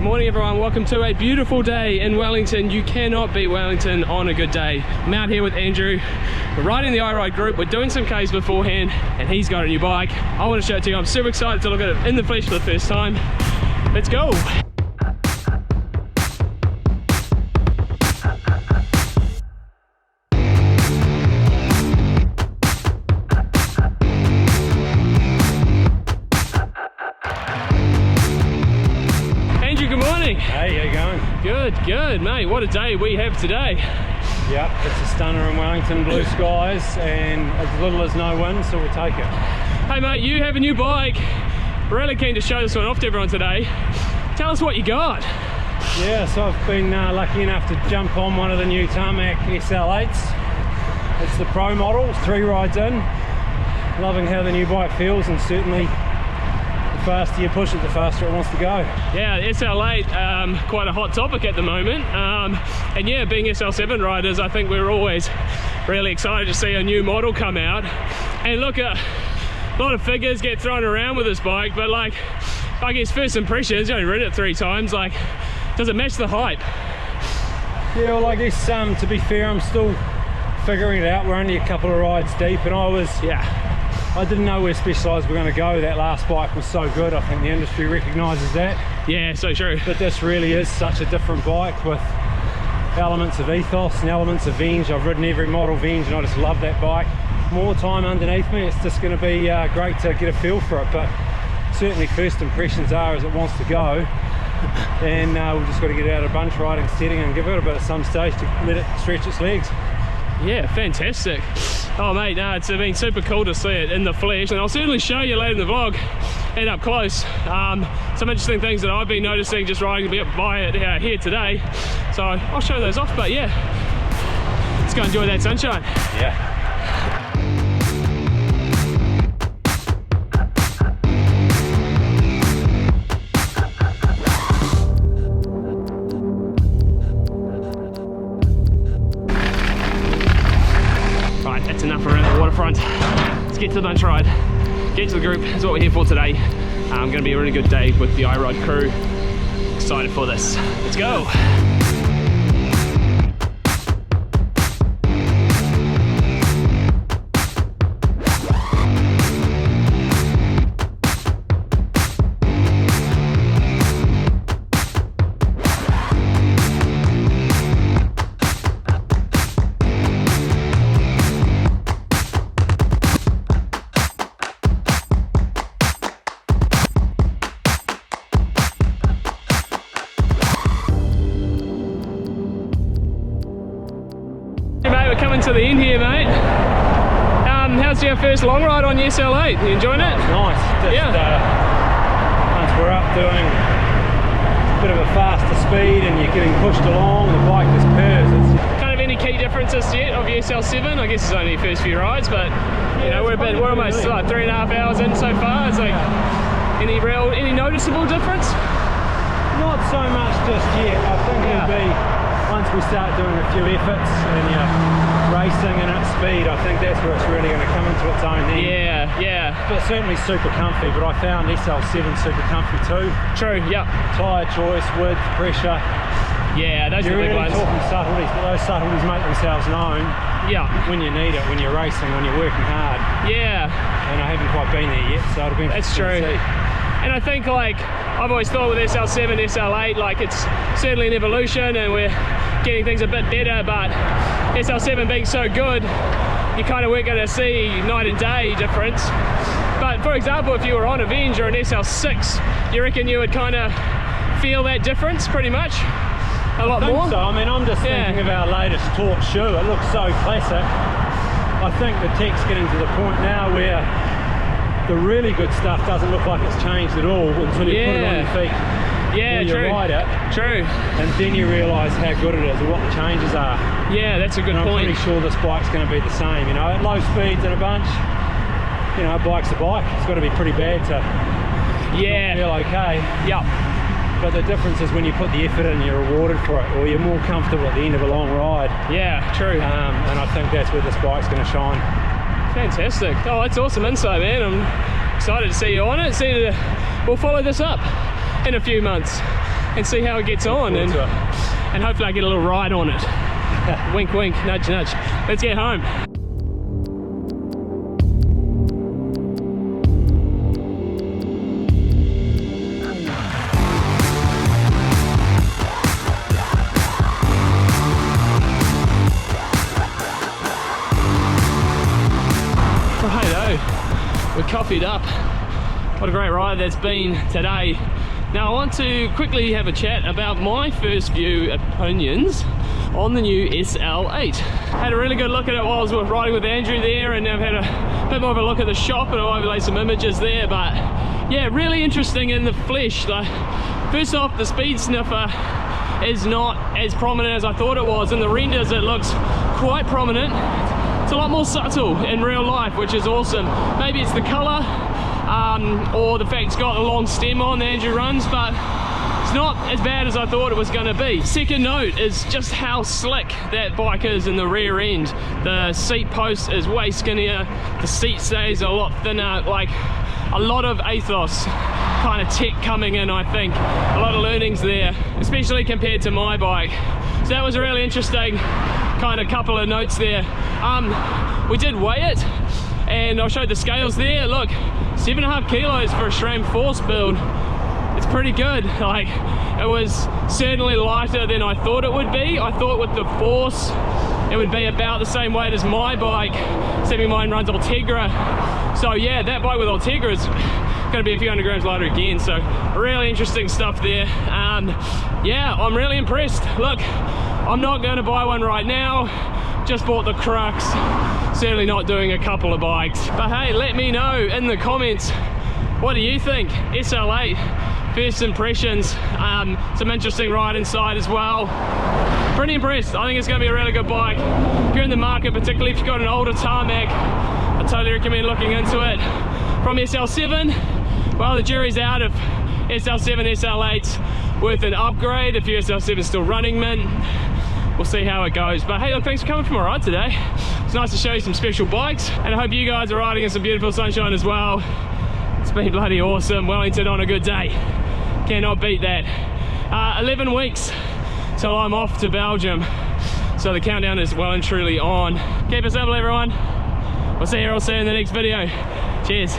Morning everyone, welcome to a beautiful day in Wellington. You cannot beat Wellington on a good day. I'm out here with Andrew. We're riding the iRide group. We're doing some Ks beforehand and he's got a new bike. I want to show it to you. I'm super excited to look at it in the flesh for the first time. Let's go. Hey, how you going? Good, mate. What a day we have today. Yep, it's a stunner in Wellington, blue skies, and as little as no wind, so we'll take it. Hey, mate, you have a new bike. Really keen to show this one off to everyone today. Tell us what you got. Yeah, so I've been lucky enough to jump on one of the new Tarmac SL8s. It's the Pro model, 3 rides in. Loving how the new bike feels, and certainly the faster you push it, the faster it wants to go. Yeah, SL8, quite a hot topic at the moment. And yeah, being SL7 riders, I think we're always really excited to see a new model come out. And look, a lot of figures get thrown around with this bike, but like, I guess first impressions, you only ridden it 3 times, like, does it match the hype? Yeah, well, I guess to be fair, I'm still figuring it out. We're only a couple of rides deep, and I didn't know where Specialized were going to go. That last bike was so good. I think the industry recognises that. Yeah, so true. But this really is such a different bike with elements of ethos and elements of Venge. I've ridden every model Venge and I just love that bike. More time underneath me, it's just going to be great to get a feel for it. But certainly first impressions are as it wants to go. And we've just got to get out of bunch riding setting and give it a bit at some stage to let it stretch its legs. Yeah, fantastic. Oh mate, no, it's been super cool to see it in the flesh, and I'll certainly show you later in the vlog and up close some interesting things that I've been noticing just riding by it here today. So I'll show those off, but yeah, let's go enjoy that sunshine. Yeah. That's enough around the waterfront. Let's get to the bunch ride. Get to the group is what we're here for today. Going to be a really good day with the iRide crew. Excited for this. Let's go. We're coming to the end here, mate. How's your first long ride on your SL8? You enjoying it? It's nice. Just, once we're up doing a bit of a faster speed and you're getting pushed along, the bike just purrs. Kind of any key differences yet of your SL7? I guess it's only your first few rides, but you know, we're almost like 3.5 hours in so far. It's like any noticeable difference? Not so much just yet. I think it'll be once we start doing a few efforts and you're racing and at speed, I think that's where it's really going to come into its own then. Yeah. But certainly super comfy, but I found SL7 super comfy too. True, yep. Tyre choice, width, pressure. Yeah, those are the big ones. You're really talking subtleties, but those subtleties make themselves known when you need it, when you're racing, when you're working hard. Yeah. And I haven't quite been there yet, so it'll be interesting to see. And I think, like, I've always thought with SL7, SL8, like, it's certainly an evolution and we're getting things a bit better, but SL7 being so good, you kind of weren't going to see night and day difference. But for example, if you were on a Venge or an SL6, you reckon you would kind of feel that difference pretty much? A lot more? So. I mean, I'm just thinking of our latest torque shoe. It looks so classic. I think the tech's getting to the point now where the really good stuff doesn't look like it's changed at all until you put it on your feet. Yeah, true. You ride it. True. And then you realise how good it is and what the changes are. Yeah, that's a good point. I'm pretty sure this bike's going to be the same. You know, at low speeds in a bunch, you know, a bike's a bike. It's got to be pretty bad to not feel okay. Yep. But the difference is when you put the effort in, you're rewarded for it, or you're more comfortable at the end of a long ride. Yeah, true. And I think that's where this bike's going to shine. Fantastic. Oh, that's awesome insight, man. I'm excited to see you on it. We'll follow this up in a few months. and see how it gets on, and hopefully I get a little ride on it. Wink, wink, nudge, nudge. Let's get home. We're coffeed up. What a great ride that's been today. Now I want to quickly have a chat about my first view opinions on the new SL8. Had a really good look at it while I was riding with Andrew there, and I've had a bit more of a look at the shop, and I'll overlay some images there. But yeah, really interesting in the flesh. First off, the speed sniffer is not as prominent as I thought it was. In the renders it looks quite prominent. It's a lot more subtle in real life, which is awesome. Maybe it's the colour, or the fact it's got a long stem on that Andrew runs, but it's not as bad as I thought it was going to be. Second note is just how slick that bike is in the rear end. The seat post is way skinnier, the seat stays a lot thinner, like a lot of ethos kind of tech coming in, I think. A lot of learnings there, especially compared to my bike. So that was a really interesting kind of couple of notes there. We did weigh it, and I'll show the scales there. Look, 7.5 kilos for a SRAM Force build. It's pretty good. Like, it was certainly lighter than I thought it would be. I thought with the Force it would be about the same weight as my bike. Except mine runs Ultegra. So yeah, that bike with Ultegra is going to be a few hundred grams lighter again. So really interesting stuff there. Yeah, I'm really impressed. Look, I'm not going to buy one right now. Just bought the Crux. Certainly not doing a couple of bikes. But hey, let me know in the comments, what do you think? SL8, first impressions. Some interesting ride inside as well. Pretty impressed. I think it's going to be a really good bike. If you're in the market, particularly if you've got an older Tarmac, I totally recommend looking into it. From SL7, well, the jury's out if SL7, SL8's worth an upgrade. If your SL7 is still running mint, we'll see how it goes. But hey, look, thanks for coming for my ride today. It's nice to show you some special bikes, and I hope you guys are riding in some beautiful sunshine as well. It's been bloody awesome. Wellington on a good day. Cannot beat that. 11 weeks till I'm off to Belgium. So the countdown is well and truly on. Keep it simple, everyone. We'll see you all soon in the next video. Cheers.